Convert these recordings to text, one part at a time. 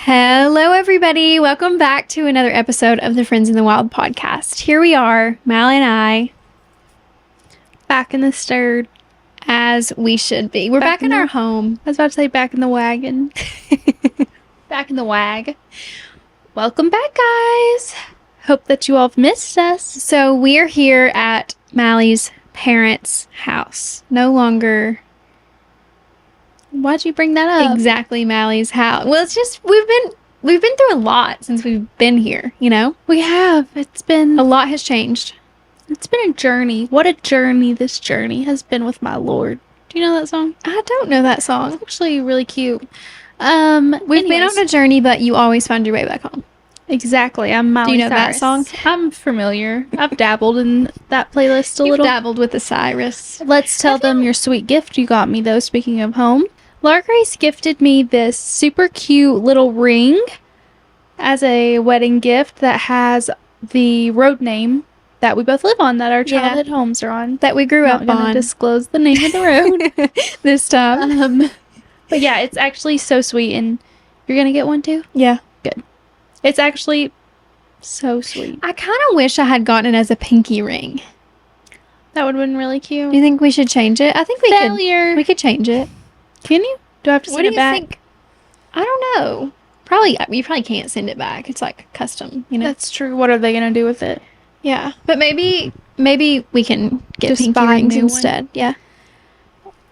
Hello, everybody. Welcome back to another episode of the Friends in the Wild podcast. Here we are, Mallie and I, back in the stirred, as we should be. We're back in our home. I was about to say back in the wagon. Back in the wag. Welcome back, guys. Hope that you all have missed us. So we are here at Mallie's parents' house. No longer Why'd you bring that up? exactly Mallie's house. Well, it's just we've been through a lot since we've been here, you know? We have. A lot has changed. It's been a journey. What a journey this journey has been with my Lord. Do you know that song? I don't know that song. It's actually really cute. We've been on a journey, but you always find your way back home. Exactly. I'm Miley Do you know Cyrus. that song? I'm familiar. I've dabbled in that playlist a You've little. dabbled with the Cyrus. Let's tell them your sweet gift you got me, though, speaking of home. Laura Grace gifted me this super cute little ring as a wedding gift that has the road name that we both live on, that our childhood homes are on. That we grew up Not gonna on. disclose the name of the road This time. but yeah, it's actually so sweet, and you're gonna get one too? Yeah. Good. It's actually so sweet. I kind of wish I had gotten it as a pinky ring. That would have been really cute. Do you think we should change it? I think we Failure. could change it. Can you? Do I have to What send do it you back? think? I don't know. Probably, you probably can't send it back. It's like custom, you know? That's true. What are they gonna do with it? Yeah. But maybe we can get Just pinky buy a rings new one. instead. Yeah.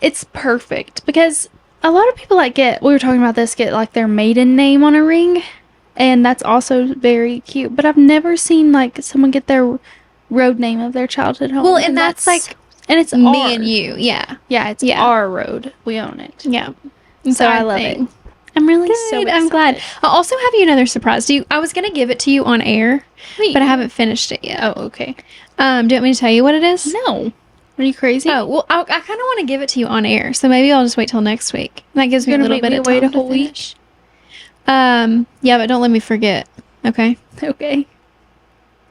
It's perfect because a lot of people we were talking about this, get like their maiden name on a ring, and that's also very cute. But I've never seen like someone get their road name of their childhood home. Well, and that's like and it's me our- and you. Yeah. Yeah, it's Yeah. our road. We own it. Yeah. So I love it. I'm really so Good. excited. I'm glad. I'll also have you another surprise. I was going to give it to you on air, Wait. but I haven't finished it yet. Oh, okay. Do you want me to tell you what it is? No. Are you crazy? Oh, well, I kind of want to give it to you on air, so maybe I'll just wait till next week. That gives me a You're little gonna bit make of me time wait a to whole week? finish. Yeah, but don't let me forget. Okay. Okay.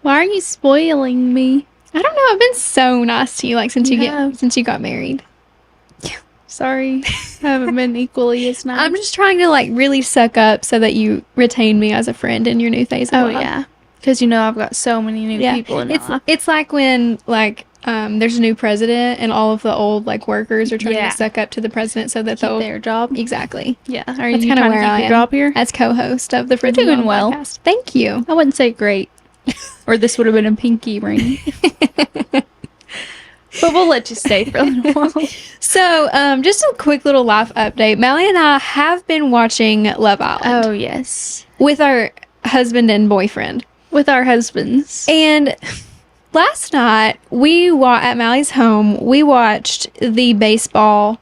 Why are you spoiling me? I don't know. I've been so nice to you, like since You have. since you got married. Sorry. I haven't been equally as nice. I'm just trying to like really suck up so that you retain me as a friend in your new phase of Oh, life. yeah. Because you know I've got so many new Yeah. people in my life. It's like when like there's a new president and all of the old like workers are trying Yeah. to suck up to the president so that Keep they'll their job. exactly. Yeah. Are That's you kinda trying where to keep I your am. job here? As co-host of the Friends You're in the doing Wild well. podcast. Thank you. I wouldn't say great. Or this would have been a pinky ring. But we'll let you stay for a little while. So, just a quick little life update. Mallie and I have been watching Love Island Oh, yes. with our husband and boyfriend. With our husbands. And last night, at Mallie's home, we watched the baseball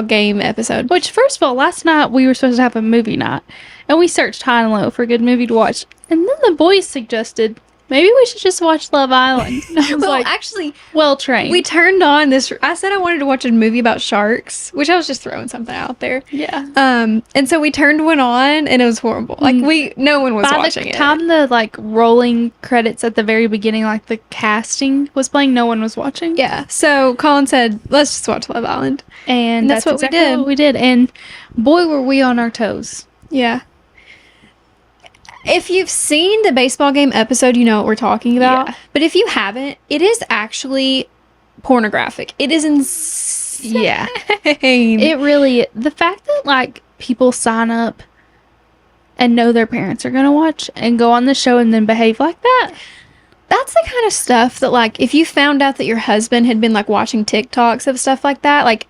game episode. Which, first of all, last night we were supposed to have a movie night. And we searched high and low for a good movie to watch. And then the boys suggested, maybe we should just watch Love Island. And I was Well, like, actually, well trained. we turned on this. I said I wanted to watch a movie about sharks, which I was just throwing something out there. Yeah. And so we turned one on, and it was horrible. Like no one was By watching the it. time the like rolling credits at the very beginning, like the casting was playing, no one was watching. Yeah. So Colin said, "Let's just watch Love Island." And That's what we exactly did. what we did. And boy, were we on our toes. Yeah. If you've seen the baseball game episode, you know what we're talking about. Yeah. But if you haven't, it is actually pornographic. It is insane. Yeah. It really, the fact that like people sign up and know their parents are going to watch and go on the show and then behave like that. That's the kind of stuff that, like, if you found out that your husband had been, like, watching TikToks of stuff like that, like,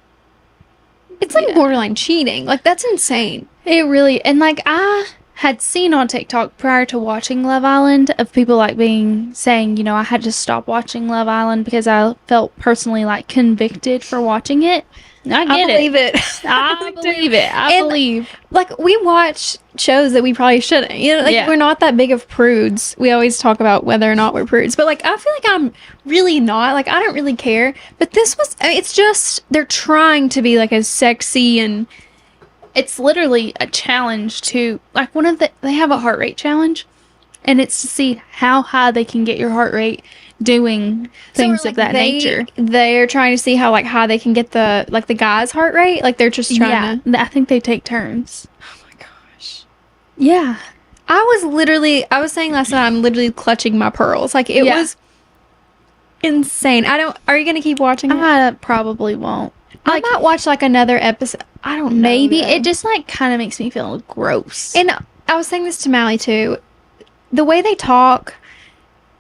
it's like Yeah. borderline cheating. Like, that's insane. It really, and like I had seen on TikTok prior to watching Love Island of people like saying, you know, I had to stop watching Love Island because I felt personally like convicted for watching it. I believe it. I believe it. I And, believe. Like, we watch shows that we probably shouldn't. You know, like, Yeah. we're not that big of prudes. We always talk about whether or not we're prudes. But, like, I feel like I'm really not. Like, I don't really care. But this was, I mean, it's just, they're trying to be, like, as sexy and... It's literally a challenge to, like, they have a heart rate challenge, and it's to see how high they can get your heart rate doing things So, of that nature. They're trying to see how, like, high they can get the guy's heart rate. Like, they're just trying to... I think they take turns. Oh, my Yeah. I was saying last night, I'm literally clutching my pearls. Like, it was insane. Are you going to keep watching it? I probably won't. I might watch like another episode. I don't know. Maybe. Though. It just like kind of makes me feel gross. And I was saying this to Mallie too. The way they talk,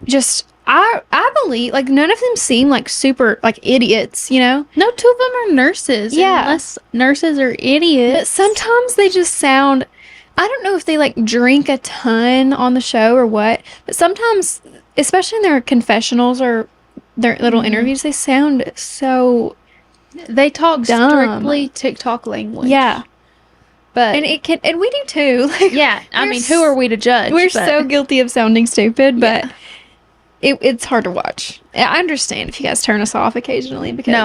just I believe like none of them seem like super like idiots, you know? No, two of them are nurses. Yeah. Unless nurses are idiots. But sometimes they just sound, I don't know if they like drink a ton on the show or what, but sometimes, especially in their confessionals or their little interviews, they sound so they talk dumb. strictly TikTok language. Yeah. But And we do too. Like, yeah, I mean, who are we to judge? We're so guilty of sounding stupid, but Yeah. it's hard to watch. I understand if you guys turn us off occasionally because No,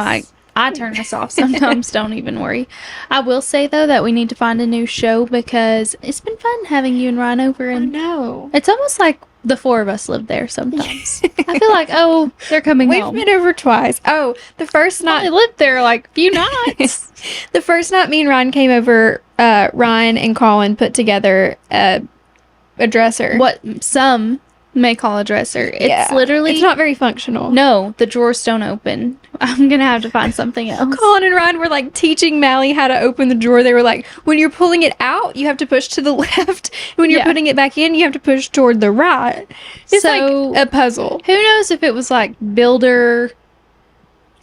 I turn us off sometimes. Don't even worry. I will say though that we need to find a new show because it's been fun having you and Ryan over, I and know. it's almost like the four of us live there sometimes. I feel like, oh, they're coming We've home. been over twice. Oh, the first I night lived there like a few nights. the first night me and Ryan came over, Ryan and Colin put together a dresser. What some may call a dresser. It's literally it's not very functional. No, the drawers don't open. I'm gonna have to find something else. Colin and Ryan were like teaching Mallie how to open the drawer. They were like, when you're pulling it out, you have to push to the left. When you're putting it back in, you have to push toward the right. It's So, like a puzzle. Who knows if it was like builder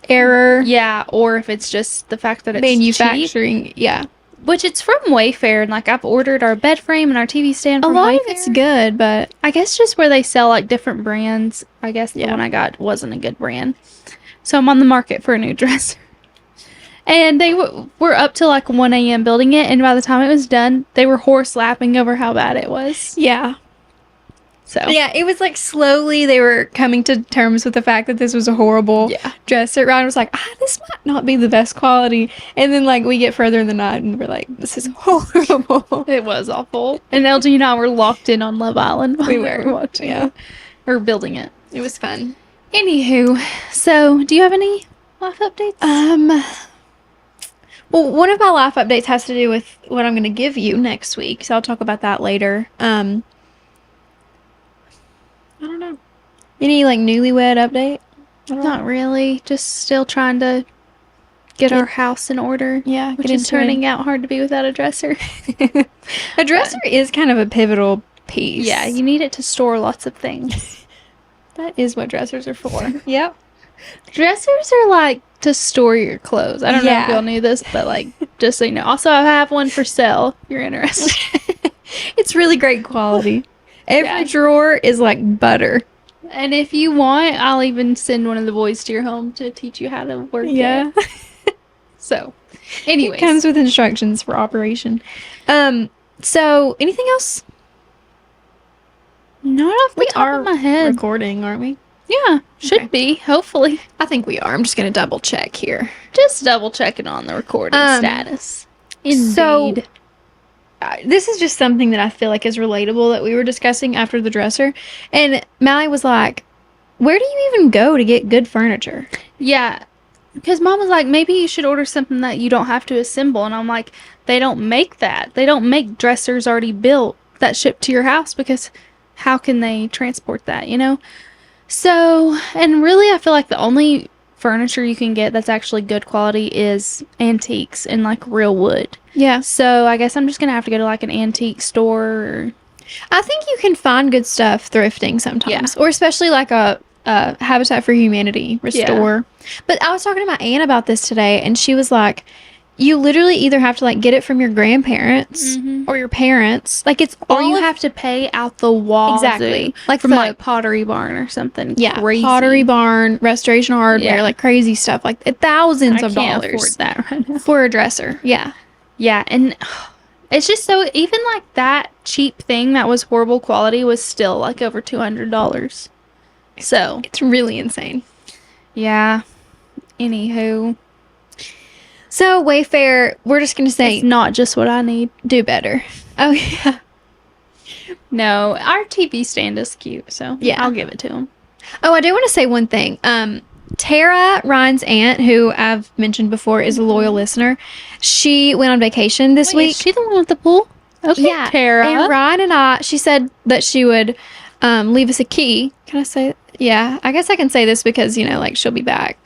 Error. yeah, or if it's just the fact that it's cheap. Manufacturing. Yeah. Which it's from Wayfair, and like I've ordered our bed frame and our TV stand A from lot Wayfair. of it's good, but I guess just where they sell like different brands. I guess the Yeah. one I got wasn't a good brand. So I'm on the market for a new dresser. And they were up till like 1 a.m. building it, and by the time it was done, they were horse laughing over how bad it was. yeah. So Yeah, it was like slowly they were coming to terms with the fact that this was a horrible dresser. Ryan was like, this might not be the best quality. And then like we get further in the night and we're like, this is horrible. it was awful. And LG and I were locked in on Love Island while We we were, were watching it. Or building it. It was fun. Anywho, so do you have any life updates? Well, one of my life updates has to do with what I'm going to give you next week. So I'll talk about that later. I don't know. Any like newlywed update? Not really. Just still trying to get our house in order. Yeah, Which is turning out hard to be without a dresser. A dresser is kind of a pivotal piece. Yeah, you need it to store lots of things. That is what dressers are for. Yep. Dressers are like to store your clothes. I don't know if Yeah. y'all knew this, but like, just so you know. Also, I have one for sale if you're interested. It's really great quality. Every Yeah. drawer is like butter. And if you want, I'll even send one of the boys to your home to teach you how to work it. So, anyways. It comes with instructions for operation. So anything else? Not off the top of my head. Recording, aren't we? Yeah, should Okay. be. Hopefully. I think we are. I'm just gonna double check here. Just double checking on the recording status. So- Indeed. This is just something that I feel like is relatable that we were discussing after the dresser, and Mallie was like, "Where do you even go to get good furniture?" Yeah, because Mom was like, maybe you should order something that you don't have to assemble. And I'm like, they don't make that. They don't make dressers already built that ship to your house because how can they transport that, you know? So, and really, I feel like the only furniture you can get that's actually good quality is antiques and like real wood. Yeah. So I guess I'm just gonna have to go to like an antique store. Or, I think you can find good stuff thrifting sometimes, or especially like a Habitat for Humanity restore. But I was talking to my aunt about this today, and she was like, "You literally either have to like get it from your grandparents or your parents. Like it's or all you of- have to pay out the wazoo. Exactly. Like from the- like Pottery Barn or something. yeah, crazy. Pottery Barn, Restoration Hardware, Yeah. like crazy stuff, like thousands I of can't dollars afford that right now. for a dresser. Yeah, Yeah, and it's just so even like that cheap thing that was horrible quality was still like over $200. So it's really insane. yeah. Anywho, So Wayfair, we're just gonna say it's not just what I need. do better. Oh yeah. No, our TV stand is cute, so Yeah. I'll give it to him. Oh, I do want to say one thing. Tara, Ryan's aunt, who I've mentioned before, is a loyal listener. She went on vacation this Wait, week. is she the one with the pool? Okay, Yeah. Tara. And Ryan and she said that she would leave us a key. Can I say? Yeah, I guess I can say this because, like, she'll be back.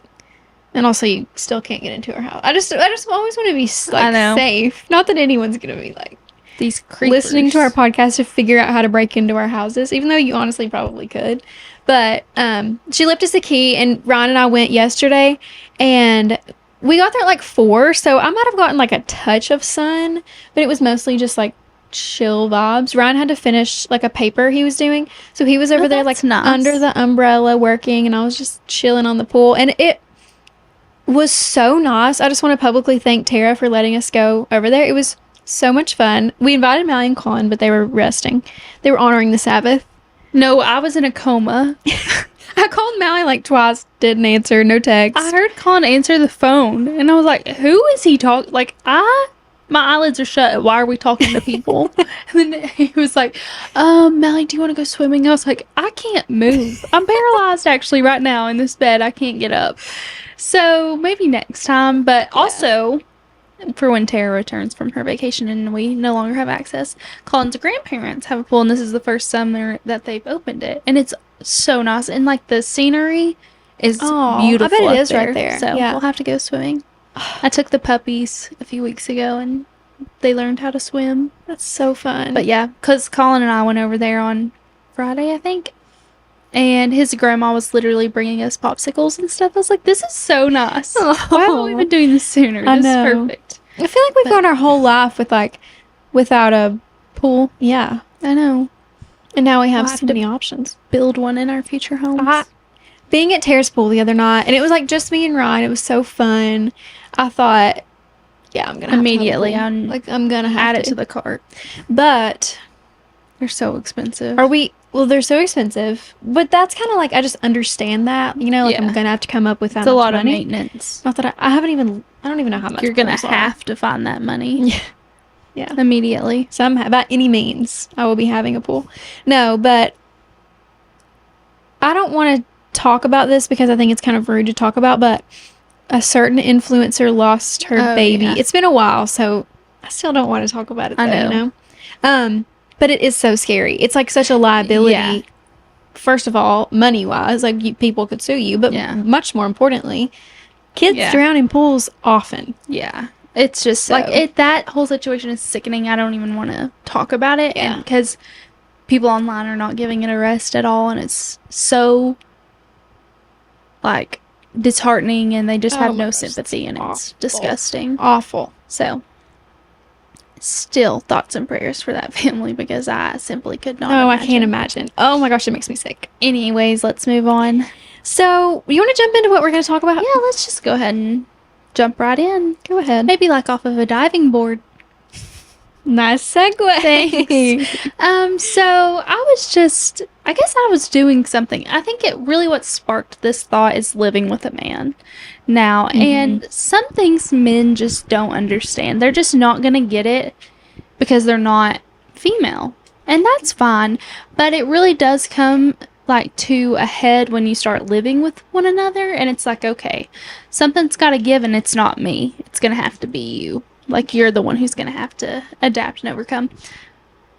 And also, you still can't get into her house. I just always want to be, like, safe. Not that anyone's going to be, like, these creepers listening to our podcast to figure out how to break into our houses, even though you honestly probably could. But she left us a key, and Ryan and I went yesterday, and we got there at like 4, so I might have gotten like a touch of sun, but it was mostly just like chill vibes. Ryan had to finish like a paper he was doing, so he was over there like nice. under the umbrella working, and I was just chilling on the pool, and it was so nice. I just want to publicly thank Tara for letting us go over there. It was so much fun. We invited Mallie and Colin, but they were resting. They were honoring the Sabbath. No, I was in a coma. I called Mallie like twice, didn't answer, no text. I heard Colin answer the phone, and I was like, who is he talking? Like, my eyelids are shut. Why are we talking to people? And then he was like, Mallie, do you want to go swimming? I was like, I can't move. I'm paralyzed actually right now in this bed. I can't get up. So maybe next time. But also, for when Tara returns from her vacation and we no longer have access, Colin's grandparents have a pool, and this is the first summer that they've opened it. And it's so nice. And like the scenery is beautiful. I bet it is there. right there. So we'll have to go swimming. I took the puppies a few weeks ago and they learned how to swim. That's so fun. But yeah, because Colin and I went over there on Friday, I think. And his grandma was literally bringing us popsicles and stuff. I was like, this is so nice. Oh. Why haven't we been doing this sooner? This is perfect. I feel like we've gone our whole life with like, without a pool. Yeah. I know. And now we have so many options. Build one in our future homes. Being at Tara's pool the other night, and it was like just me and Ryan. It was so fun. I thought, yeah, I'm gonna immediately. I'm gonna have add it to the cart. But they're so expensive. Well, they're so expensive, but that's kind of like, I just understand that, like I'm gonna have to come up with that it's a lot money. of maintenance. Not that I don't even know how much you're gonna have to find that money. Yeah, immediately. Somehow, by any means, I will be having a pool. No, but I don't want to talk about this because I think it's kind of rude to talk about, but a certain influencer lost her baby. Yeah. It's been a while, so I still don't want to talk about it. I know. But it is so scary. It's like such a liability. Yeah. First of all, money-wise, like people could sue you, but much more importantly, kids drown in pools often. Yeah. It's just that whole situation is sickening. I don't even want to talk about it. Yeah. Because people online are not giving it a rest at all. And it's so, like, disheartening. And they just have no sympathy. And it's disgusting. Awful. So, still thoughts and prayers for that family because I simply could not imagine. I can't imagine. Oh my gosh, it makes me sick. Anyways, let's move on. So, you want to jump into what we're going to talk about? Yeah, let's just go ahead and jump right in. Go ahead. Maybe like off of a diving board. Nice segue. Thanks. So I guess I was doing something. I think what sparked this thought is living with a man now. Mm-hmm. And some things men just don't understand. They're just not going to get it because they're not female. And that's fine. But it really does come like to a head when you start living with one another. And it's like, okay, something's got to give and it's not me. It's going to have to be you. Like, you're the one who's going to have to adapt and overcome.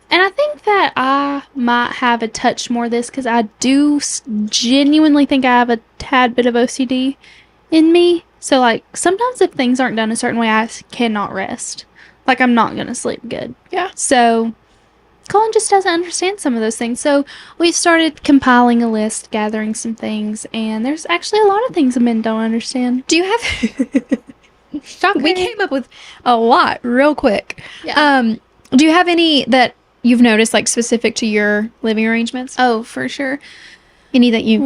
And I think that I might have a touch more of this because I do genuinely think I have a tad bit of OCD in me. So, like, sometimes if things aren't done a certain way, I cannot rest. Like, I'm not going to sleep good. Yeah. So, Colin just doesn't understand some of those things. So, we've started compiling a list, gathering some things, and there's actually a lot of things that men don't understand. Do you have... Shocker. We came up with a lot real quick. Yeah. Do you have any that you've noticed, like, specific to your living arrangements? Oh, for sure. Any that you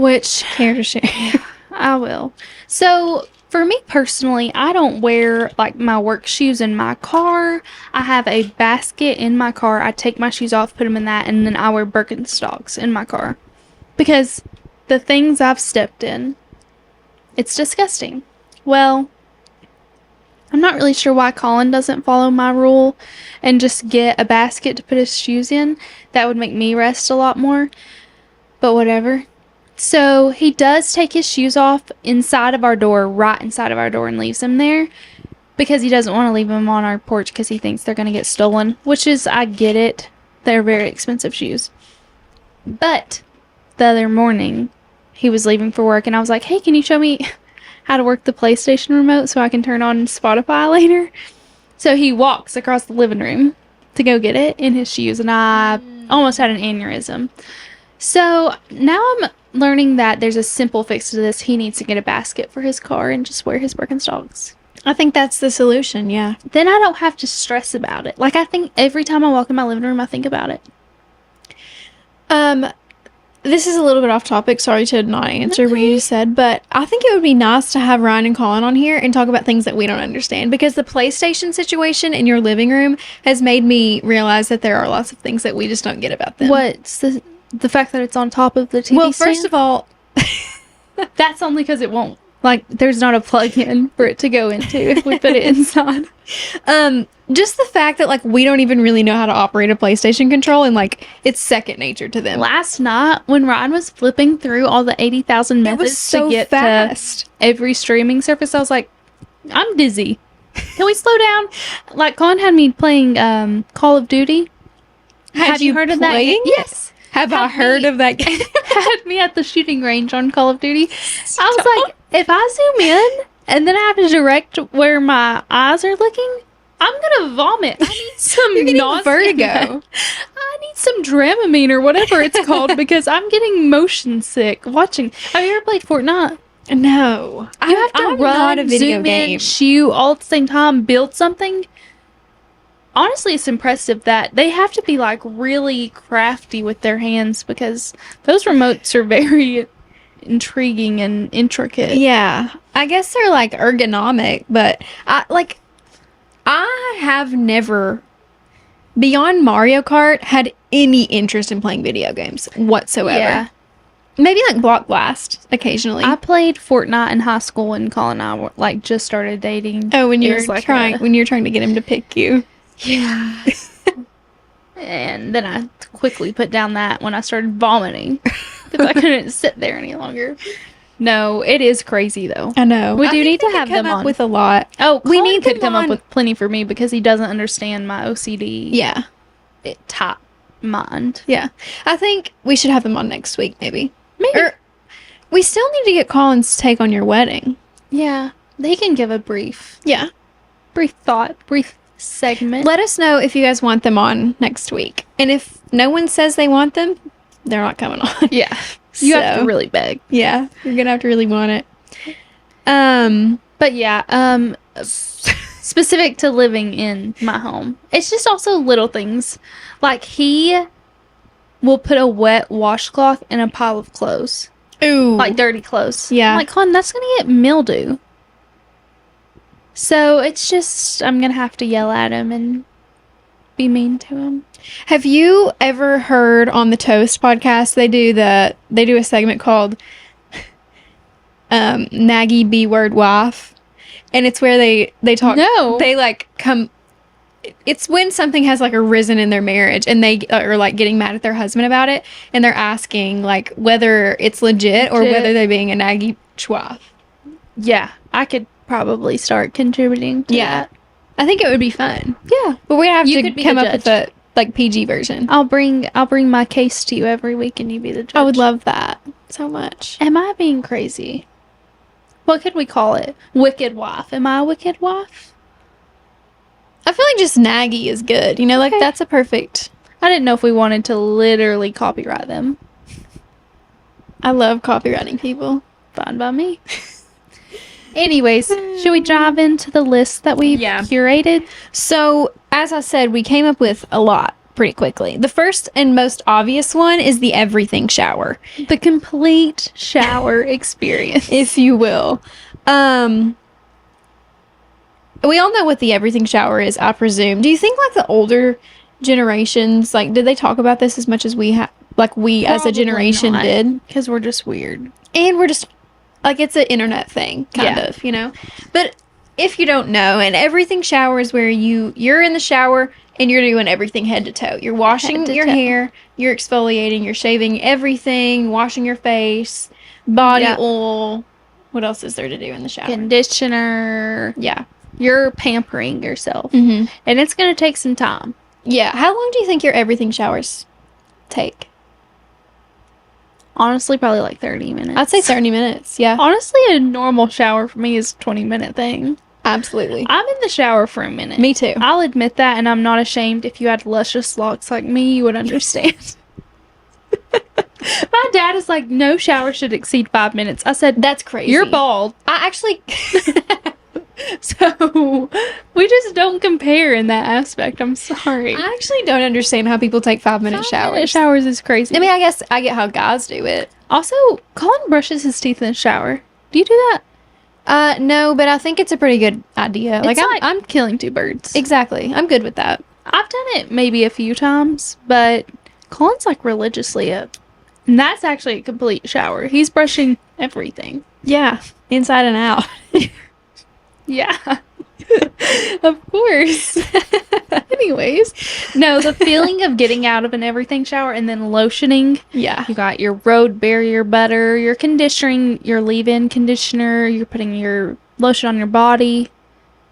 care to share? Yeah, I will. So, for me personally, I don't wear, like, my work shoes in my car. I have a basket in my car. I take my shoes off, put them in that, and then I wear Birkenstocks in my car. Because the things I've stepped in, it's disgusting. Well, I'm not really sure why Colin doesn't follow my rule and just get a basket to put his shoes in. That would make me rest a lot more. But whatever. So he does take his shoes off inside of our door, right inside of our door, and leaves them there. because he doesn't want to leave them on our porch because he thinks they're going to get stolen, which is, I get it. They're very expensive shoes. But the other morning, he was leaving for work, and I was like, hey, can you show me how to work the PlayStation remote so I can turn on Spotify later? So he walks across the living room to go get it in his shoes, and I almost had an aneurysm. So now I'm learning that there's a simple fix to this. He needs to get a basket for his car and just wear his Birkenstocks. I think that's the solution, yeah. Then I don't have to stress about it. Like, I think every time I walk in my living room, I think about it. This is a little bit off topic. Sorry to not answer what you just said, but I think it would be nice to have Ryan and Colin on here and talk about things that we don't understand, because the PlayStation situation in your living room has made me realize that there are lots of things that we just don't get about them. What's the fact that it's on top of the TV Well, stand? first of all, that's only because it won't. Like, there's not a plug-in for it to go into if we put it inside. Just the fact that, like, we don't even really know how to operate a PlayStation control, and, like, it's second nature to them. Last night, when Ryan was flipping through all the 80,000 methods to get to every streaming service, I was like, I'm dizzy. Can we slow down? Like, Colin had me playing Call of Duty. Have you heard of that? Yes. Have I heard of that game? Had me at the shooting range on Call of Duty. I was like, if I zoom in and then I have to direct where my eyes are looking, I'm gonna vomit. I need some vertigo. I need some Dramamine or whatever it's called, because I'm getting motion sick watching. Have you ever played Fortnite? No. You have to run, zoom in, shoot all at the same time, build something. Honestly, it's impressive that they have to be, like, really crafty with their hands, because those remotes are very intriguing and intricate. Yeah. I guess they're, like, ergonomic, but I have never, beyond Mario Kart, had any interest in playing video games whatsoever. Yeah. Maybe, like, Block Blast occasionally. I played Fortnite in high school when Colin and I were, like, just started dating. Oh, when you're trying to get him to pick you. Yeah. And then I quickly put down that when I started vomiting, because I couldn't sit there any longer. No, it is crazy, though. I know. We do need to have them on. With a lot. Oh, we need to come up with plenty for me, because he doesn't understand my OCD. Yeah. Top mind. Yeah. I think we should have them on next week, maybe. Maybe. We still need to get Colin's take on your wedding. Yeah. They can give a brief thought, brief segment. Let us know if you guys want them on next week. And if no one says they want them, they're not coming on. Yeah. You have to really beg. Yeah. You're going to have to really want it. But yeah, specific to living in my home, it's just also little things. Like, he will put a wet washcloth in a pile of clothes. Ooh. Like dirty clothes. Yeah. I'm like, Colin, that's going to get mildew. So it's just, I'm going to have to yell at him and be mean to him. Have you ever heard on the Toast podcast, they do a segment called Naggy B-Word Wife, and it's where they talk. No. They like come. It's when something has like arisen in their marriage, and they are like getting mad at their husband about it, and they're asking like whether it's legit or whether they're being a naggy wife. Yeah, I could probably start contributing to that. I think it would be fun. Yeah, but we have to come up with a like PG version. I'll bring my case to you every week, and you be the judge. I would love that so much. Am I being crazy? What could we call it? Wicked wife. Am I a wicked wife? I feel like just naggy is good. You know, like that's a perfect. I didn't know if we wanted to literally copyright them. I love copywriting people. Fine by me. Anyways, should we dive into the list that we've curated? So, as I said, we came up with a lot pretty quickly. The first and most obvious one is the everything shower. The complete shower experience, if you will. We all know what the everything shower is, I presume. Do you think, like, the older generations, like, did they talk about this as much as we as a generation did? Because we're just weird. And we're just... like, it's an internet thing, kind of, you know? But if you don't know, an everything shower is where you're in the shower and you're doing everything head to toe. You're washing your hair, you're exfoliating, you're shaving everything, washing your face, body oil. What else is there to do in the shower? Conditioner. Yeah. You're pampering yourself. Mm-hmm. And it's going to take some time. Yeah. How long do you think your everything showers take? Honestly, probably like 30 minutes. I'd say 30 minutes. Yeah. Honestly, a normal shower for me is a 20-minute thing. Absolutely. I'm in the shower for a minute. Me too. I'll admit that, and I'm not ashamed. If you had luscious locks like me, you would understand. My dad is like, no shower should exceed 5 minutes. I said, that's crazy. You're bald. I actually... So, we just don't compare in that aspect. I'm sorry. I actually don't understand how people take 5-minute showers. 5-minute showers is crazy. I mean, I guess I get how guys do it. Also, Colin brushes his teeth in the shower. Do you do that? No, but I think it's a pretty good idea. Like, I'm killing two birds. Exactly. I'm good with that. I've done it maybe a few times, but Colin's like religiously up. And that's actually a complete shower. He's brushing everything. Yeah. Inside and out. Yeah. Of course. Anyways. No, the feeling of getting out of an everything shower and then lotioning. Yeah. You got your road barrier butter, your conditioning, your leave-in conditioner, you're putting your lotion on your body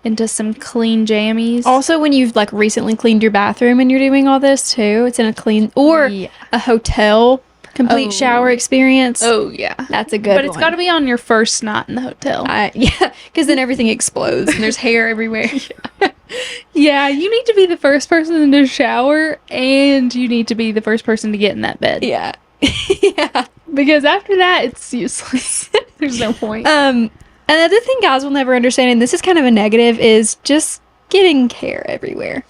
into some clean jammies. Also, when you've like recently cleaned your bathroom and you're doing all this too, it's in a clean or a hotel complete shower experience. Oh, yeah. That's a good one. But it's got to be on your first night in the hotel. Yeah, because then everything explodes and there's hair everywhere. Yeah, you need to be the first person in the shower and you need to be the first person to get in that bed. Yeah. Yeah. Because after that, it's useless. There's no point. Another thing guys will never understand, and this is kind of a negative, is just getting hair everywhere.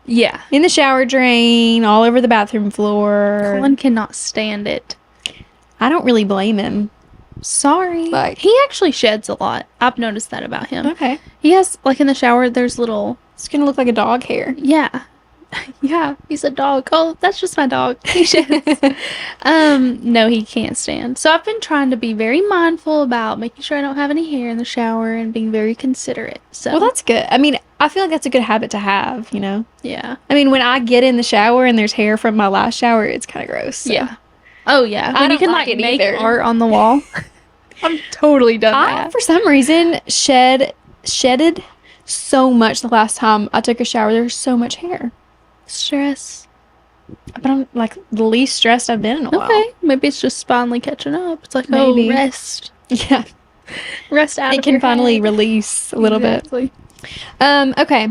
Yeah. In the shower drain, all over the bathroom floor. Colin cannot stand it. I don't really blame him. Sorry. Like, he actually sheds a lot. I've noticed that about him. Okay. He has, like in the shower, there's little... It's going to look like a dog hair. Yeah. Yeah, he's a dog. Oh, that's just my dog. He sheds. No, he can't stand. So I've been trying to be very mindful about making sure I don't have any hair in the shower and being very considerate. So Well, that's good. I mean, I feel like that's a good habit to have, you know? Yeah. I mean, when I get in the shower and there's hair from my last shower, it's kind of gross. So. Yeah. Oh, yeah. I When you don't can, like it make either. art on the wall. I'm totally done I, that. for some reason, shedded so much the last time I took a shower. There's so much hair. Stress. But I'm, like, the least stressed I've been in a while. Okay. Maybe it's just finally catching up. It's like, Maybe. oh, rest. Yeah. Rest out It of can your finally head. release a little bit. Okay.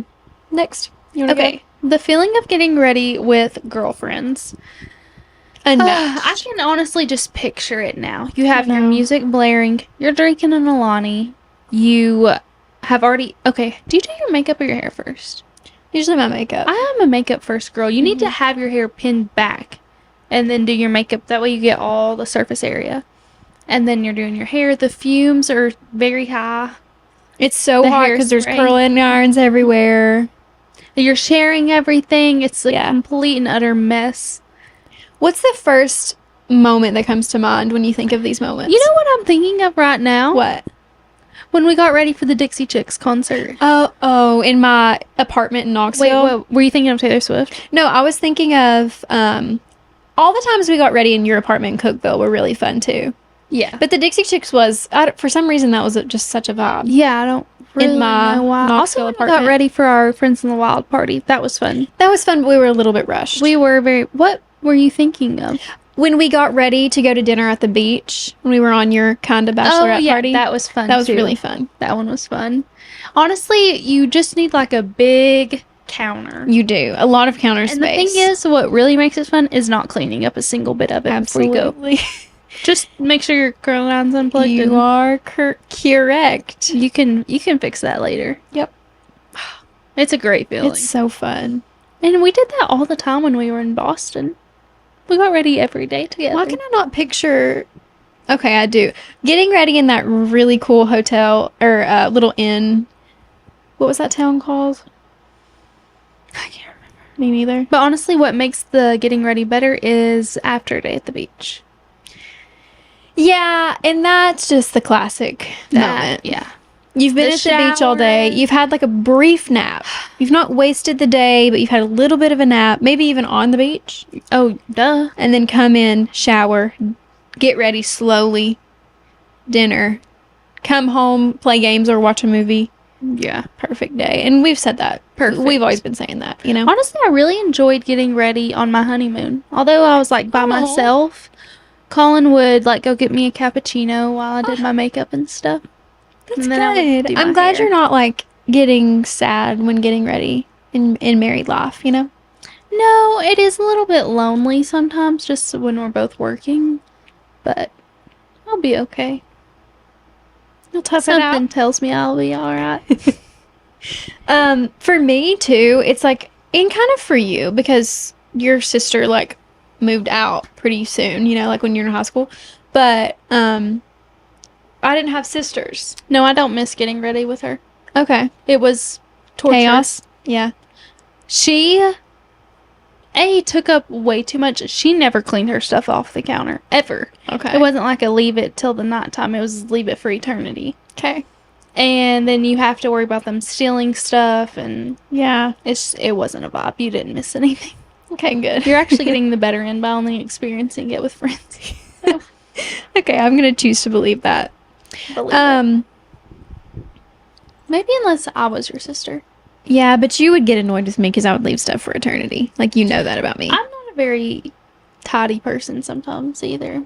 Next. You wanna Okay. The feeling of getting ready with girlfriends. go? I can honestly just picture it now. You have your know. music blaring. You're drinking an Alani. You have already... Okay. Do you do your makeup or your hair first? Usually my makeup. I am a makeup first girl. You need to have your hair pinned back and then do your makeup. That way you get all the surface area. And then you're doing your hair. The fumes are very high. It's so The hot because there's hairspray. curling irons everywhere. You're sharing everything. It's a Yeah. complete and utter mess. What's the first moment that comes to mind when you think of these moments? You know what I'm thinking of right now? What? When we got ready for the Dixie Chicks concert. Oh, in my apartment in Wait, Knoxville. what? Were you thinking of Taylor Swift? No, I was thinking of all the times we got ready in your apartment in Cookeville were really fun too. Yeah. But the Dixie Chicks was, for some reason, that was just such a vibe. Yeah, I don't really my know why. Knoxville Also, when we got apartment. ready for our Friends in the Wild party. That was fun. That was fun, but we were a little bit rushed. We were very... What were you thinking of? When we got ready to go to dinner at the beach, when we were on your kind of bachelorette party. that was fun That was too. really fun. That one was fun. Honestly, you just need like a big counter. You do. A lot of counter And space. the thing is, what really makes it fun is not cleaning up a single bit of it before you go. Absolutely. Just make sure your curl line's unplugged. You and are correct. You can fix that later. Yep. It's a great feeling. It's so fun. And we did that all the time when we were in Boston. We got ready every day together. Why can I not picture... Okay, I do. Getting ready in that really cool hotel or little inn. What was that town called? I can't remember. Me neither. But honestly, what makes the getting ready better is after a day at the beach. Yeah, and that's just the classic moment. Yeah. You've been The at the beach all day. shower. You've had like a brief nap. You've not wasted the day, but you've had a little bit of a nap, maybe even on the beach. Oh, duh. And then come in, shower, get ready slowly, dinner, come home, play games or watch a movie, Yeah. perfect day. And we've said that. Perfect. We've always been saying that, you know? Honestly, I really enjoyed getting ready on my honeymoon. Although I was like by Aw. myself, Colin would like go get me a cappuccino while I did my makeup and stuff. That's And then I would good. do my I'm glad hair. you're not like getting sad when getting ready in married life, you know? No, it is a little bit lonely sometimes just when we're both working. But I'll be okay. You'll tough it Something out. tells me I'll be alright. For me too, it's like, and kind of for you, because your sister like moved out pretty soon, you know, like when you're in high school. But I didn't have sisters. No, I don't miss getting ready with her. Okay. It was torture. Chaos. Yeah. She took up way too much. She never cleaned her stuff off the counter. Ever. Okay. It wasn't like a leave it till the nighttime. It was leave it for eternity. Okay. And then you have to worry about them stealing stuff, and Yeah. it wasn't a vibe. You didn't miss anything. Okay, good. You're actually getting the better end by only experiencing it with friends. So, Okay, I'm gonna choose to believe that. believe it. Maybe unless I was your sister. Yeah, but you would get annoyed with me because I would leave stuff for eternity. Like, you know that about me. I'm not a very tidy person sometimes either.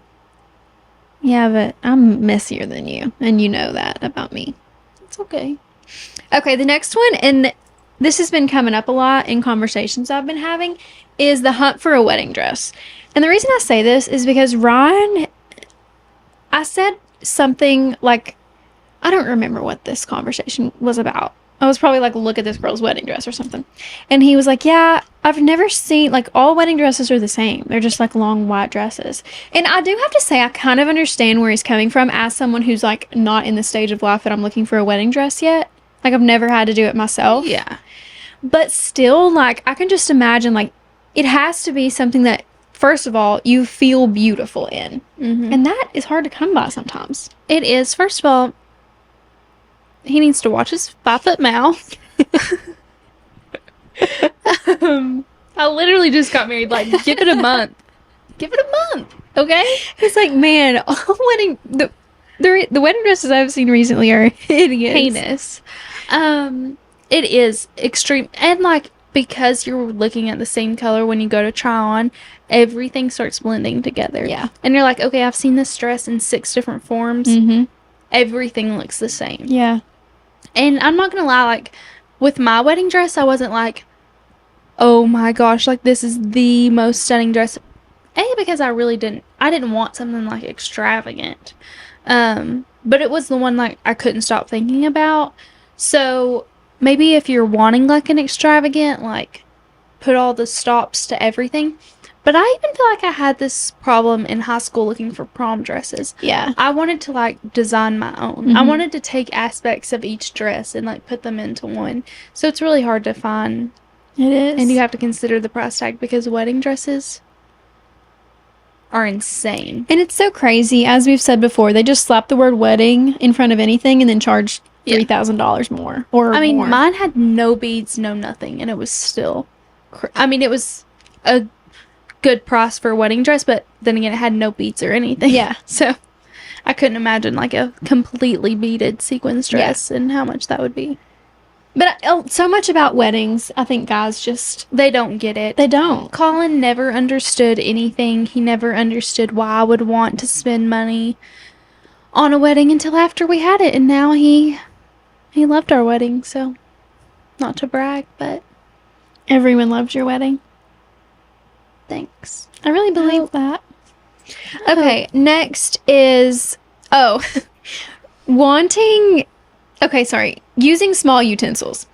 Yeah, but I'm messier than you, and you know that about me. It's okay. Okay, the next one, and this has been coming up a lot in conversations I've been having, is the hunt for a wedding dress. And the reason I say this is because Ryan, I said something like, I don't remember what this conversation was about. I was probably like, look at this girl's wedding dress or something. And he was like, yeah, I've never seen, like, all wedding dresses are the same. They're just like long white dresses. And I do have to say, I kind of understand where he's coming from as someone who's like not in the stage of life that I'm looking for a wedding dress yet. Like, I've never had to do it myself. Yeah. But still, like, I can just imagine, like, it has to be something that, first of all, you feel beautiful in. Mm-hmm. And that is hard to come by sometimes. It is. First of all, he needs to watch his 5-foot mouth. I literally just got married. Like, give it a month. Give it a month, okay? It's like, man, all the wedding dresses I've seen recently are hideous. Heinous. It is extreme. And, like, because you're looking at the same color when you go to try on, everything starts blending together. Yeah. And you're like, okay, I've seen this dress in 6 different forms. Mm-hmm. Everything looks the same. Yeah. And I'm not gonna lie, like, with my wedding dress, I wasn't like, oh my gosh, like, this is the most stunning dress. Because I didn't want something, like, extravagant. But it was the one, like, I couldn't stop thinking about. So, maybe if you're wanting, like, an extravagant, like, put all the stops to everything. But I even feel like I had this problem in high school looking for prom dresses. Yeah. I wanted to, like, design my own. Mm-hmm. I wanted to take aspects of each dress and, like, put them into one. So it's really hard to find. It is. And you have to consider the price tag because wedding dresses are insane. And it's so crazy. As we've said before, they just slap the word wedding in front of anything and then charge $3,000 more. Or I mean, more. mine had no beads, no nothing. And it was still... I mean, it was a good price for a wedding dress, but then again, it had no beads or anything. Yeah. So I couldn't imagine like a completely beaded sequins dress and how much that would be. But so much about weddings, I think guys just... They don't get it. They don't. Colin never understood anything. He never understood why I would want to spend money on a wedding until after we had it. And now he loved our wedding, so not to brag, but... Everyone loved your wedding. Thanks. I really believe that. Okay, next is... Oh. Using small utensils.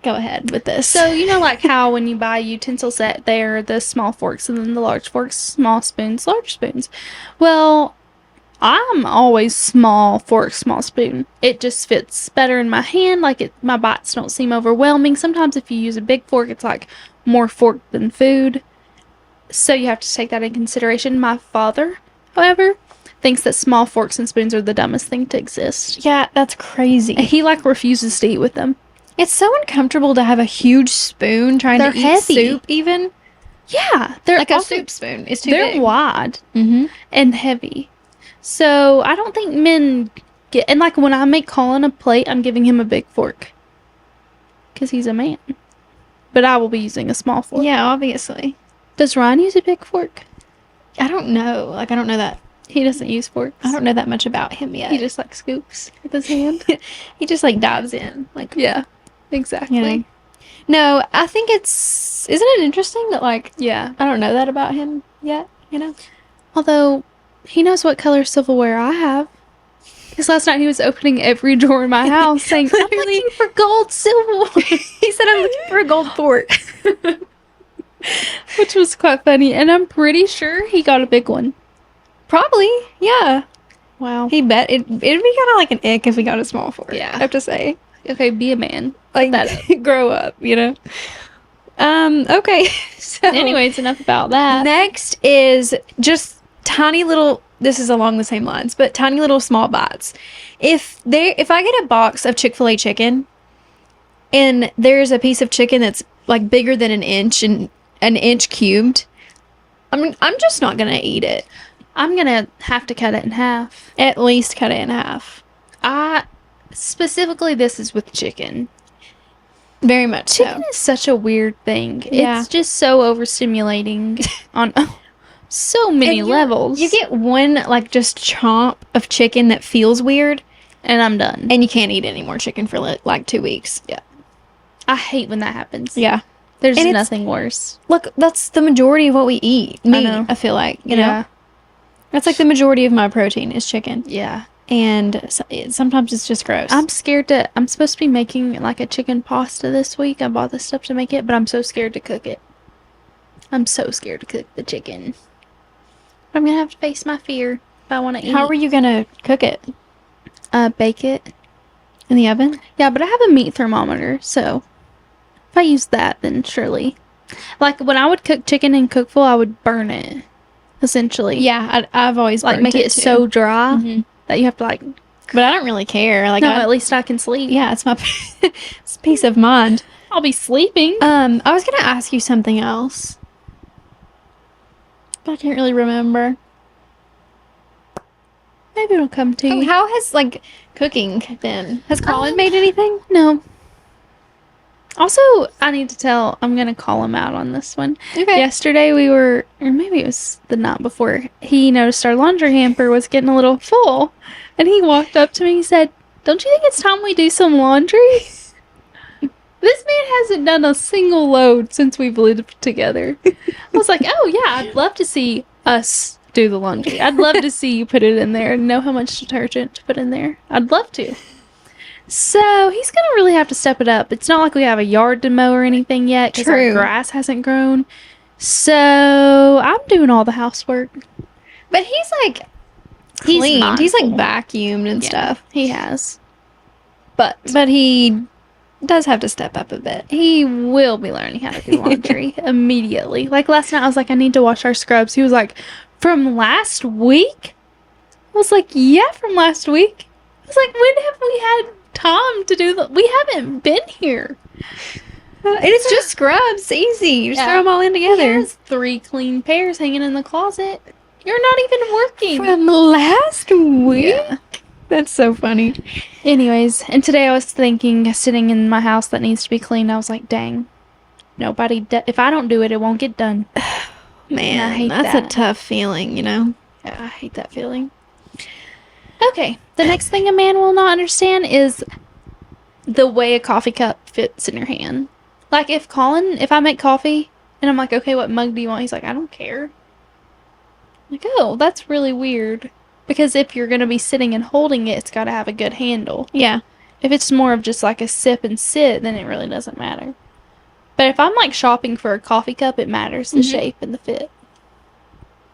Go ahead with this. So, you know, like how when you buy a utensil set, there are the small forks and then the large forks, small spoons, large spoons. Well, I'm always small fork, small spoon. It just fits better in my hand. Like, my bites don't seem overwhelming. Sometimes if you use a big fork, it's like more fork than food. So you have to take that in consideration. My father, however, thinks that small forks and spoons are the dumbest thing to exist. Yeah, that's crazy. He, like, refuses to eat with them. It's so uncomfortable to have a huge spoon trying to eat heavy. soup, even. Yeah. They're Like a also, soup spoon. It's too they're big. wide Mm-hmm. and heavy. So I don't think men And like when I make Colin a plate, I'm giving him a big fork. Because he's a man. But I will be using a small fork. Yeah, obviously. Does Ryan use a big fork? I don't know. Like, I don't know that. He doesn't use forks. I don't know that much about him yet. He just like scoops with his hand. He just like dives in. Like, yeah, exactly. You know? No, I think isn't it interesting that like, yeah, I don't know that about him yet, you know? Although, he knows what color silverware I have. Because last night he was opening every drawer in my house saying, I'm looking for gold silverware. He said, I'm looking for a gold fork. Which was quite funny. And I'm pretty sure he got a big one. Probably, yeah. Wow. He bet it'd be kind of like an ick if he got a small fork. Yeah. I have to say. Okay, be a man. Like, grow up, you know? Okay. So, anyways, enough about that. Next is just tiny little, this is along the same lines, but tiny little small bites. If I get a box of Chick-fil-A chicken and there's a piece of chicken that's like bigger than an inch and an inch cubed, I'm just not gonna eat it. I'm gonna have to cut it in half. At least cut it in half. Specifically, this is with chicken. Very much Chicken is such a weird thing. Yeah. It's just so overstimulating on so many levels. You get one, like, just chomp of chicken that feels weird. And I'm done. And you can't eat any more chicken for, like, 2 weeks. Yeah. I hate when that happens. Yeah. There's nothing worse. Look, that's the majority of what we eat. I know. I feel like, you know? That's like the majority of my protein is chicken. Yeah. And sometimes it's just gross. I'm scared I'm supposed to be making like a chicken pasta this week. I bought the stuff to make it, but I'm so scared to cook it. I'm so scared to cook the chicken. I'm going to have to face my fear if I want to eat. How are you going to cook it? Bake it. In the oven? Yeah, but I have a meat thermometer, so if I use that, then surely. Like when I would cook chicken in Cookville, I would burn it. Essentially. Yeah, I've always like make it so dry that you have to like. But I don't really care. Like, no, at least I can sleep. Yeah, it's my it's peace of mind. I'll be sleeping. I was gonna ask you something else, but I can't really remember. Maybe it'll come to you. How has like cooking been? Has Colin made anything? No. Also, I need to tell, I'm going to call him out on this one. Okay. Yesterday or maybe it was the night before, he noticed our laundry hamper was getting a little full. And he walked up to me and said, don't you think it's time we do some laundry? This man hasn't done a single load since we've lived together. I was like, oh yeah, I'd love to see us do the laundry. I'd love to see you put it in there and know how much detergent to put in there. I'd love to. So, he's going to really have to step it up. It's not like we have a yard to mow or anything yet because our grass hasn't grown. So, I'm doing all the housework. But he's like cleaned. He's like vacuumed and stuff. He has. But he does have to step up a bit. He will be learning how to do laundry immediately. Like last night, I was like, I need to wash our scrubs. He was like, from last week? I was like, yeah, from last week. I was like, when have we had time to do that? We haven't been here. And it's just scrubs. Easy. You just throw them all in together. He has 3 clean pairs hanging in the closet. You're not even working. From last week? Yeah. That's so funny. Anyways, and today I was thinking, sitting in my house that needs to be cleaned, I was like, dang. If I don't do it, it won't get done. Man, I hate that's that. a tough feeling, you know? Yeah, I hate that feeling. Okay, the next thing a man will not understand is the way a coffee cup fits in your hand. Like if I make coffee and I'm like, okay, what mug do you want? He's like, I don't care. I'm like, oh, that's really weird. Because if you're going to be sitting and holding it, it's got to have a good handle. Yeah. If it's more of just like a sip and sit, then it really doesn't matter. But if I'm like shopping for a coffee cup, it matters the shape and the fit.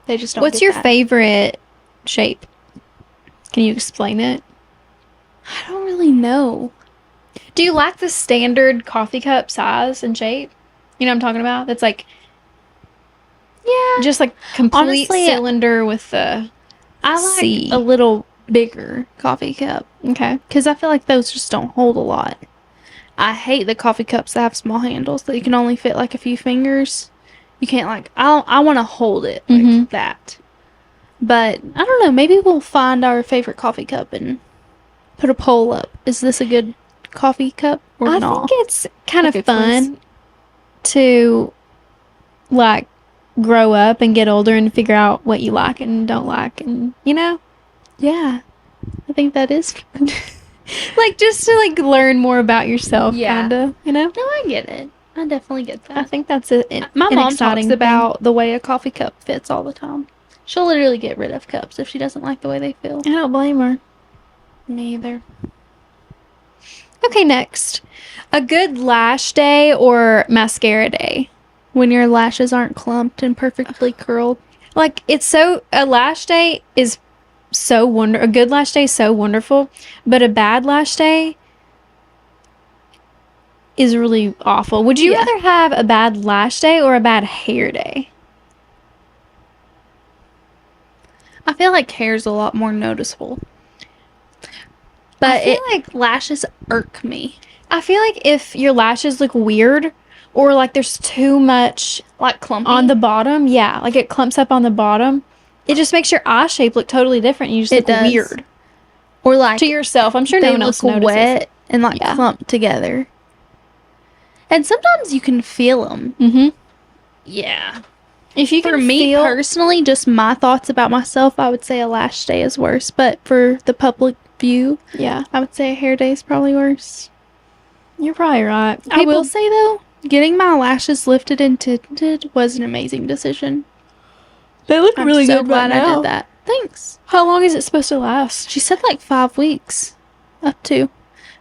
They just don't. What's your favorite shape? Can you explain it? I don't really know. Do you like the standard coffee cup size and shape? You know what I'm talking about? That's like, yeah, just like complete honestly, cylinder with the I like a little bigger coffee cup. Okay. Because I feel like those just don't hold a lot. I hate the coffee cups that have small handles that you can only fit like a few fingers. You can't like, I want to hold it like that. But I don't know, maybe we'll find our favorite coffee cup and put a poll up. Is this a good coffee cup or I not? think it's kind Like of a quiz. fun to like grow up and get older and figure out what you like and don't like, and Yeah. I think that is fun. like just to like learn more about yourself, Yeah. kind of. No, I get it. I definitely get I that. think that's My an mom exciting talks thing. about the way a coffee cup fits all the time. She'll literally get rid of cups if she doesn't like the way they feel. I don't blame her. Me either. Okay, next. A good lash day or mascara day? When your lashes aren't clumped and perfectly curled. Like, a lash day is a good lash day is so wonderful, but a bad lash day is really awful. Would you Yeah. rather have a bad lash day or a bad hair day? I feel like hair's a lot more noticeable. But I feel like lashes irk me. I feel like if your lashes look weird or like there's too much Like clumpy. on the bottom, yeah, like it clumps up on the bottom, it just makes your eye shape look totally different. And you just It look does. weird Or like to yourself. I'm sure no they one look else notices wet it. and like Yeah. clumped together. And sometimes you can feel them. Mm-hmm. Yeah. If you For can me feel, personally, just my thoughts about myself, I would say a lash day is worse. But for the public view, yeah, I would say a hair day is probably worse. you're probably right. I will say though, getting my lashes lifted and tinted was an amazing decision. They look I'm so glad I did that. Thanks. How long is it supposed to last? She said like 5 weeks, up to. And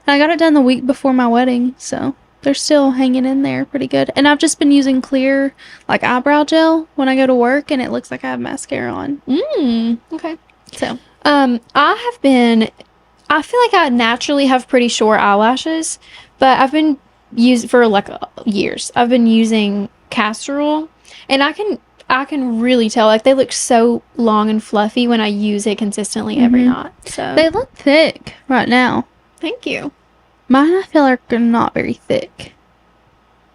I got it done the week before my wedding, so they're still hanging in there pretty good. And I've just been using clear, like eyebrow gel when I go to work, and it looks like I have mascara on. Okay. So I feel like I naturally have pretty short eyelashes, but I've been using for like years. I've been using castor oil, and I can really tell like they look so long and fluffy when I use it consistently every night. So they look thick right now. thank you. Mine, I feel like they're not very thick.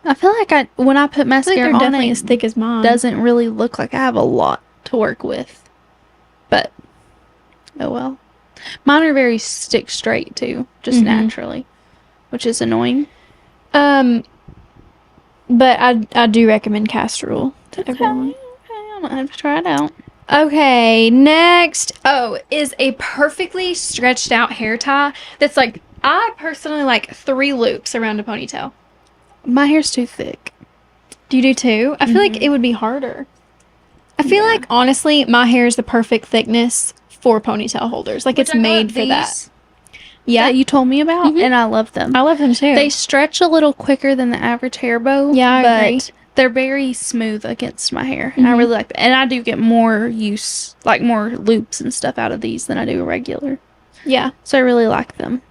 I feel like when I put I think mascara they're on, definitely it as thick as mine. doesn't really look like I have a lot to work with. But oh well. Mine are very stick straight too, just naturally, which is annoying. But I do recommend castor oil to everyone. Okay, I'm gonna have to try it out. Okay, next. Oh, is a perfectly stretched out hair tie that's like, I personally like 3 loops around a ponytail. My hair's too thick. Do you do too? I feel like it would be harder. I feel like, honestly, my hair is the perfect thickness for ponytail holders. Like, it's made for that. Yeah. That you told me about, and I love them. I love them too. They stretch a little quicker than the average hair bow. Yeah, I but agree. they're very smooth against my hair. I really like that. And I do get more use, like more loops and stuff out of these than I do a regular. Yeah. So I really like them.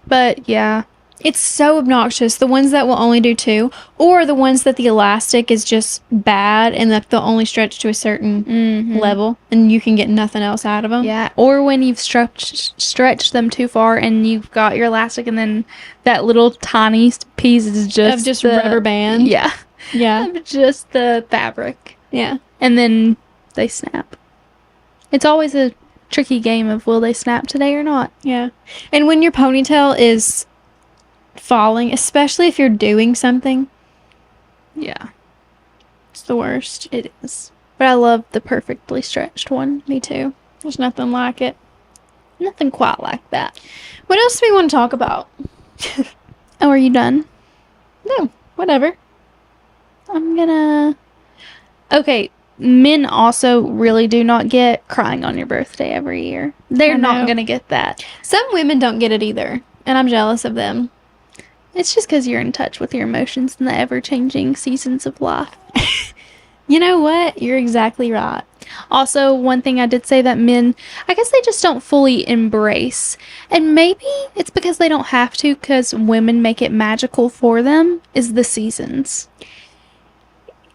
But yeah. It's so obnoxious. The ones that will only do 2, or the ones that the elastic is just bad and that they'll only stretch to a certain level and you can get nothing else out of them. Yeah. Or when you've stretched them too far and you've got your elastic and then that little tiny piece is just the rubber band. Yeah. Yeah. Just the fabric. Yeah. And then they snap. It's always a tricky game of will they snap today or not. Yeah. And when your ponytail is falling, especially if you're doing something, Yeah. it's the worst. It is. But I love the perfectly stretched one. Me too. There's nothing like it. Nothing quite like that. What else do we want to talk about? Oh, are you done? No, whatever. I'm gonna... Okay, men also really do not get crying on your birthday every year. They're I know. not gonna get that. Some women don't get it either, and I'm jealous of them. It's just because you're in touch with your emotions in the ever-changing seasons of life. You know what? You're exactly right. Also, one thing I did say that men, I guess they just don't fully embrace. And maybe it's because they don't have to, because women make it magical for them, is the seasons.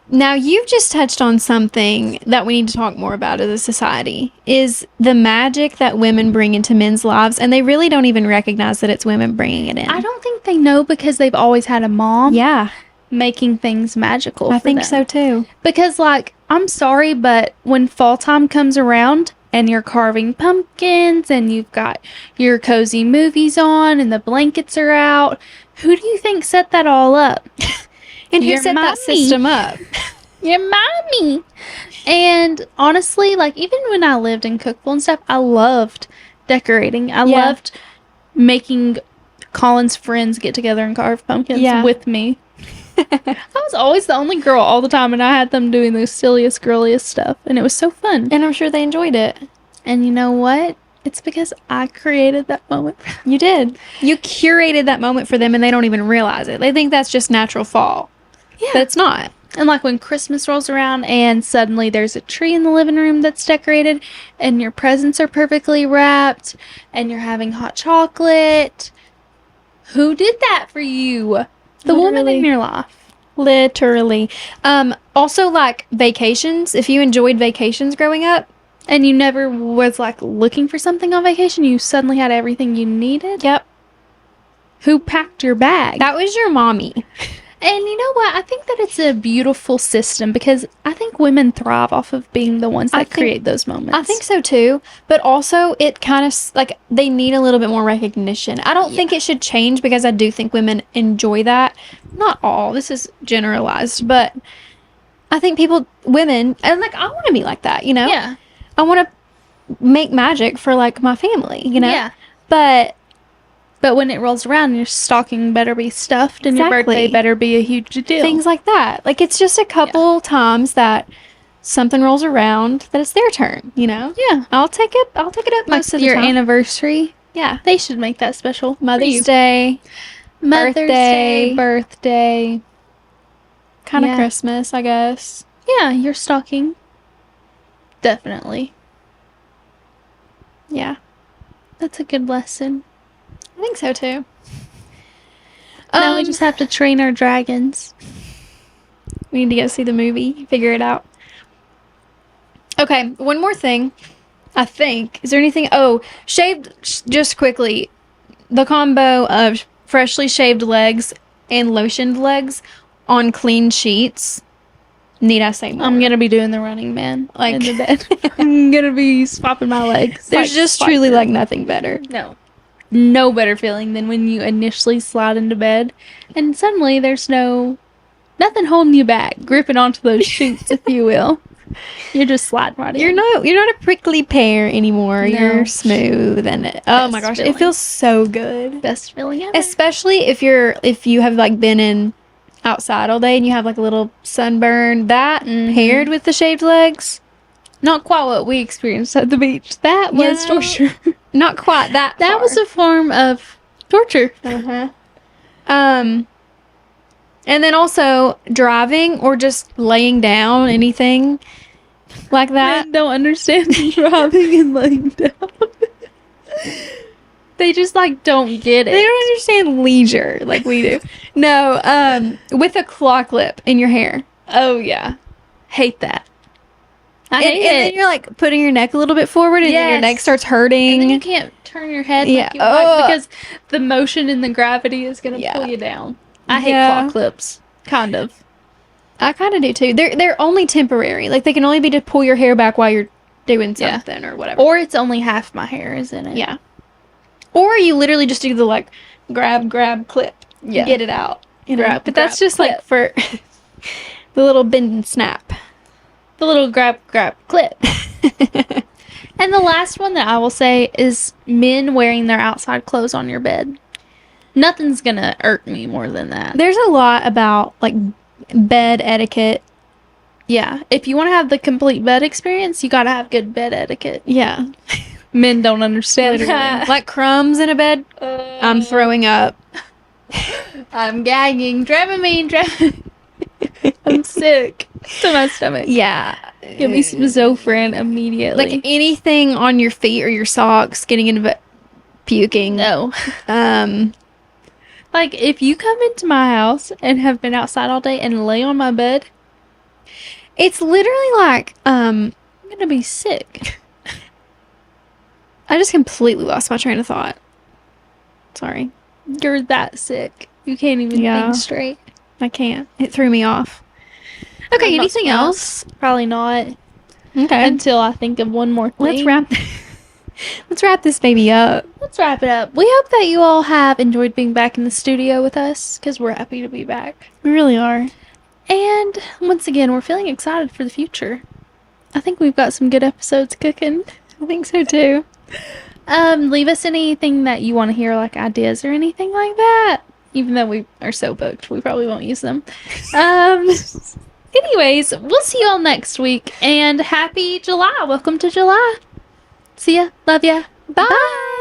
Now, you've just touched on something that we need to talk more about as a society, is the magic that women bring into men's lives, and they really don't even recognize that it's women bringing it in. I don't think they know because they've always had a mom Yeah, making things magical I for think them. so too. Because, like, I'm sorry, but when fall time comes around, and you're carving pumpkins and you've got your cozy movies on and the blankets are out. Who do you think set that all up? And who Your set that mommy. system up? Your mommy. And honestly, like, even when I lived in Cookville and stuff, I loved decorating. I loved making Colin's friends get together and carve pumpkins with me. I was always the only girl all the time, and I had them doing the silliest, girliest stuff, and it was so fun. And I'm sure they enjoyed it. And you know what? It's because I created that moment. You did. You curated that moment for them, and they don't even realize it. They think that's just natural fall. Yeah. But it's not. And like when Christmas rolls around and suddenly there's a tree in the living room that's decorated and your presents are perfectly wrapped and you're having hot chocolate. Who did that for you? The woman in your life. Literally. Also, like, vacations. If you enjoyed vacations growing up. And you never was, like, looking for something on vacation. You suddenly had everything you needed. Yep. Who packed your bag? That was your mommy. And you know what? I think that it's a beautiful system because I think women thrive off of being the ones that create those moments. I think so too. But also, it kind of, like, they need a little bit more recognition. I don't think it should change because I do think women enjoy that. Not all. This is generalized. But I think women, and like, I want to be like that, you know? Yeah. I want to make magic for, like, my family, you know? Yeah. But when it rolls around, your stocking better be stuffed and your birthday better be a huge deal. Things like that. Like, it's just a couple times that something rolls around that it's their turn, you know? Yeah. I'll take it up most of the your time. anniversary. Yeah. They should make that special. Mother's Day. Birthday. Kind of Christmas, I guess. Yeah, your stocking. Definitely. Yeah. That's a good lesson. I think so too. Now we just have to train our dragons. We need to go see the movie, figure it out. Okay, one more thing. I think. Is there anything? Oh, just quickly. The combo of freshly shaved legs and lotioned legs on clean sheets. Need I say more? I'm going to be doing the Running Man in the bed. I'm going to be swapping my legs. There's just truly like nothing better. No better feeling than when you initially slide into bed and suddenly there's nothing holding you back, gripping onto those sheets, if you will. You're just sliding right in. You're not a prickly pear anymore. No. You're smooth and oh my gosh, it feels so good. Best feeling ever. Especially if you have like been outside all day and you have like a little sunburn. That paired with the shaved legs. Not quite what we experienced at the beach. That was torture. Not quite that far. That was a form of torture. And then also driving or just laying down, anything like that. Men don't understand driving and laying down. They just like don't get it. They don't understand leisure like we do. No, with a claw clip in your hair. Oh yeah. Hate that. And then you're like putting your neck a little bit forward and then your neck starts hurting. And then you can't turn your head like you like because the motion and the gravity is going to pull you down. I hate claw clips. Kind of. I kind of do too. They're only temporary. Like they can only be to pull your hair back while you're doing something or whatever. Or it's only half my hair is in it. Yeah. Or you literally just do the like grab clip. Yeah. Get it out. You know? But that's just clip. Like for the little bend and snap. The little grab clip. And the last one that I will say is men wearing their outside clothes on your bed. Nothing's gonna irk me more than that. There's a lot about like bed etiquette. Yeah. If you want to have the complete bed experience, you gotta have good bed etiquette. Yeah. Men don't understand that. Like crumbs in a bed. I'm throwing up. I'm gagging. I'm sick to my stomach. Yeah. Give me some Zofran immediately. Like anything on your feet or your socks getting into puking. No. Like if you come into my house and have been outside all day and lay on my bed, it's literally like I'm gonna be sick. I just completely lost my train of thought. Sorry. You're that sick. You can't even think straight. I can't. It threw me off. Okay, anything else? Probably not. Okay. Until I think of one more thing. Let's wrap this baby up. Let's wrap it up. We hope that you all have enjoyed being back in the studio with us, because we're happy to be back. We really are. And once again, we're feeling excited for the future. I think we've got some good episodes cooking. I think so too. Leave us anything that you want to hear, like ideas or anything like that. Even though we are so booked, we probably won't use them. Anyways, we'll see you all next week. And happy July. Welcome to July. See ya. Love ya. Bye.